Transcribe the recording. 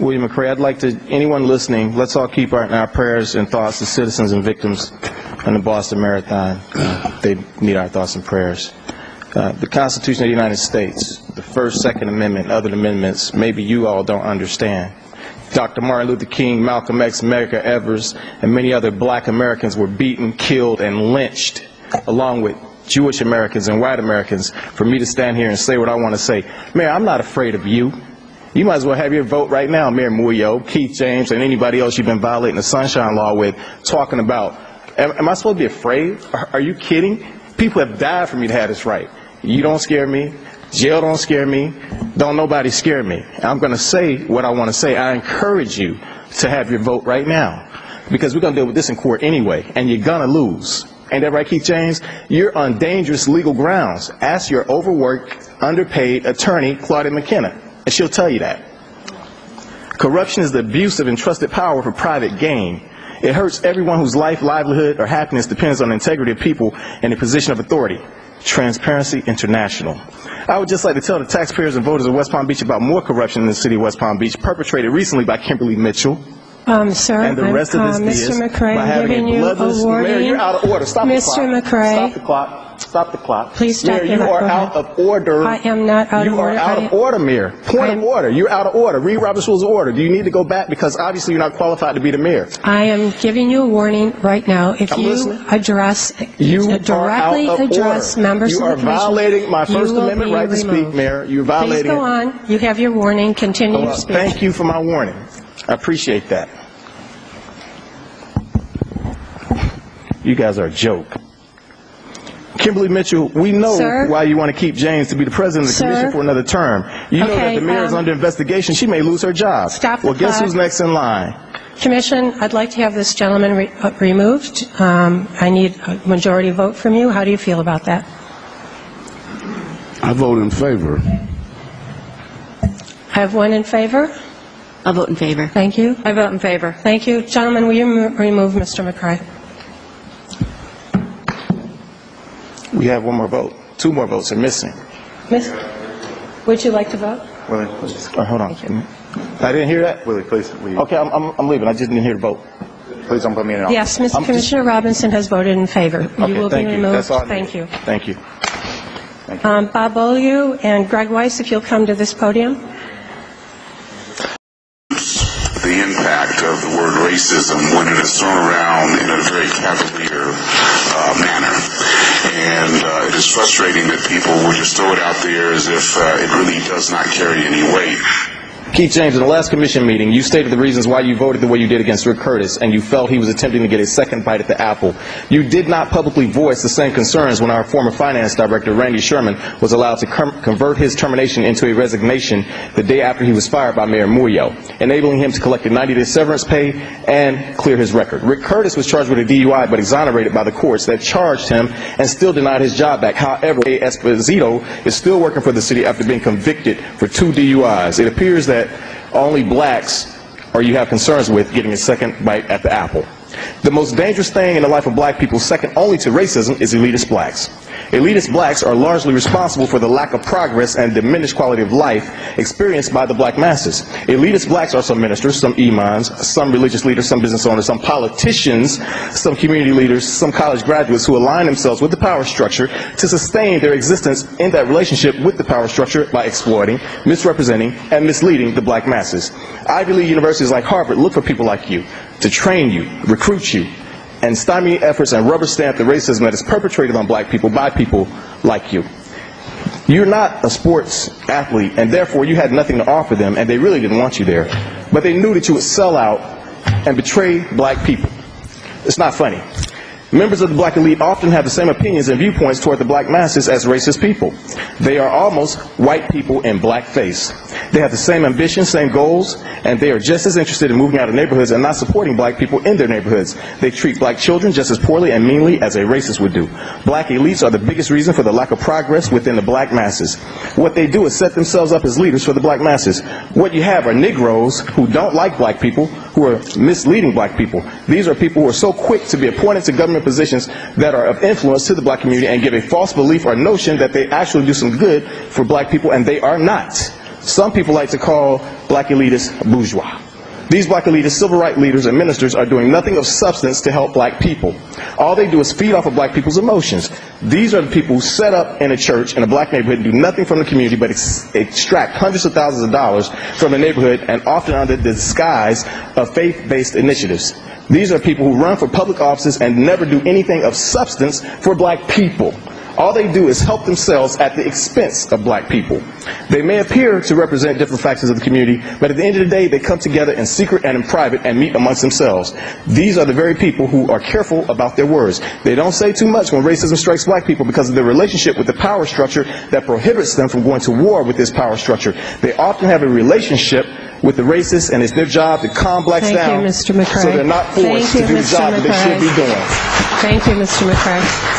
William McCray, I'd like to, anyone listening, let's all keep our prayers and thoughts to citizens and victims in the Boston Marathon. They need our thoughts and prayers. The Constitution of the United States, the First, Second Amendment, other amendments, maybe you all don't understand. Dr. Martin Luther King, Malcolm X, Medgar Evers, and many other black Americans were beaten, killed, and lynched, along with Jewish Americans and white Americans, for me to stand here and say what I want to say. Mayor, I'm not afraid of you. You might as well have your vote right now, Mayor Murillo, Keith James, and anybody else you've been violating the Sunshine Law with, talking about, am I supposed to be afraid? Are you kidding? People have died for me to have this right. You don't scare me. Jail don't scare me. Don't nobody scare me. I'm going to say what I want to say. I encourage you to have your vote right now, because we're going to deal with this in court anyway, and you're going to lose. Ain't that right, Keith James? You're on dangerous legal grounds. Ask your overworked, underpaid attorney, Claudia McKenna, and she'll tell you that. Corruption is the abuse of entrusted power for private gain. It hurts everyone whose life, livelihood, or happiness depends on the integrity of people in a position of authority. Transparency International. I would just like to tell the taxpayers and voters of West Palm Beach about more corruption in the city of West Palm Beach, perpetrated recently by Kimberly Mitchell. Sir, and the rest of this Mr. McCray, I'm giving you a warning. Mayor, you're out of order. Stop Mr. the clock. McCray. Stop the clock. Stop the clock. Please stop. Mayor, you are out of order. I am not out of order. You are out of order, Mayor. Point of order. You're out of order. Read Robert's Rules of Order. Do you need to go back? Because obviously you're not qualified to be the mayor. I am giving you a warning right now. If you directly address members of the commission, you are violating my First Amendment right to speak, Mayor. You're violating it. Please go on. You have your warning. Continue your speech. Thank you for my warning. I appreciate that. You guys are a joke. Kimberly Mitchell, we know why you want to keep James to be the president of the commission for another term. You know that the mayor is under investigation. She may lose her job. Stop the clock. Guess who's next in line? Commission, I'd like to have this gentleman removed. I need a majority vote from you. How do you feel about that? I vote in favor. I have one in favor. I'll vote in favor. Thank you. I vote in favor. Thank you. Gentlemen, will you remove Mr. McCray? We have one more vote. Two more votes are missing. Would you like to vote? Willie, please. Hold on. I didn't hear that. Willie, please leave. Okay, I'm leaving. I just didn't hear the vote. Please don't put me in an office. Yes, Mr. Commissioner Robinson has voted in favor. You will be removed. That's all. Thank you. Thank you. Bob Beaulieu and Greg Weiss, if you'll come to this podium. The impact of the word racism when it is thrown around in a very cavalier manner. And it is frustrating that people would just throw it out there as if it really does not carry any weight. Keith James, in the last commission meeting, you stated the reasons why you voted the way you did against Rick Curtis, and you felt he was attempting to get a second bite at the apple. You did not publicly voice the same concerns when our former finance director, Randy Sherman, was allowed to convert his termination into a resignation the day after he was fired by Mayor Murillo, enabling him to collect a 90-day severance pay and clear his record. Rick Curtis was charged with a DUI but exonerated by the courts that charged him and still denied his job back. However, Esposito is still working for the city after being convicted for 2 DUIs. It appears that only blacks or you have concerns with getting a second bite at the apple. The most dangerous thing in the life of black people, second only to racism, is elitist blacks. Elitist blacks are largely responsible for the lack of progress and diminished quality of life experienced by the black masses. Elitist blacks are some ministers, some imams, some religious leaders, some business owners, some politicians, some community leaders, some college graduates who align themselves with the power structure to sustain their existence in that relationship with the power structure by exploiting, misrepresenting, and misleading the black masses. Ivy League universities like Harvard look for people like you to train you, recruit you, and stymie efforts and rubber stamp the racism that is perpetrated on black people by people like you. You're not a sports athlete, and therefore you had nothing to offer them, and they really didn't want you there. But they knew that you would sell out and betray black people. It's not funny. Members of the black elite often have the same opinions and viewpoints toward the black masses as racist people. They are almost white people in blackface. They have the same ambitions, same goals, and they are just as interested in moving out of neighborhoods and not supporting black people in their neighborhoods. They treat black children just as poorly and meanly as a racist would do. Black elites are the biggest reason for the lack of progress within the black masses. What they do is set themselves up as leaders for the black masses. What you have are Negroes who don't like black people, who are misleading black people. These are people who are so quick to be appointed to government positions that are of influence to the black community and give a false belief or notion that they actually do some good for black people, and they are not. Some people like to call black elitists bourgeois. These black elitists, civil rights leaders, and ministers are doing nothing of substance to help black people. All they do is feed off of black people's emotions. These are the people who set up in a church in a black neighborhood and do nothing from the community but extract hundreds of thousands of dollars from the neighborhood, and often under the disguise of faith-based initiatives. These are people who run for public offices and never do anything of substance for black people. All they do is help themselves at the expense of black people. They may appear to represent different factions of the community, but at the end of the day, they come together in secret and in private and meet amongst themselves. These are the very people who are careful about their words. They don't say too much when racism strikes black people because of their relationship with the power structure that prohibits them from going to war with this power structure. They often have a relationship with the racists, and it's their job to calm blacks down. Thank you, Mr. McCray. So they're not forced to do the job that they should be doing. Thank you, Mr. McCray.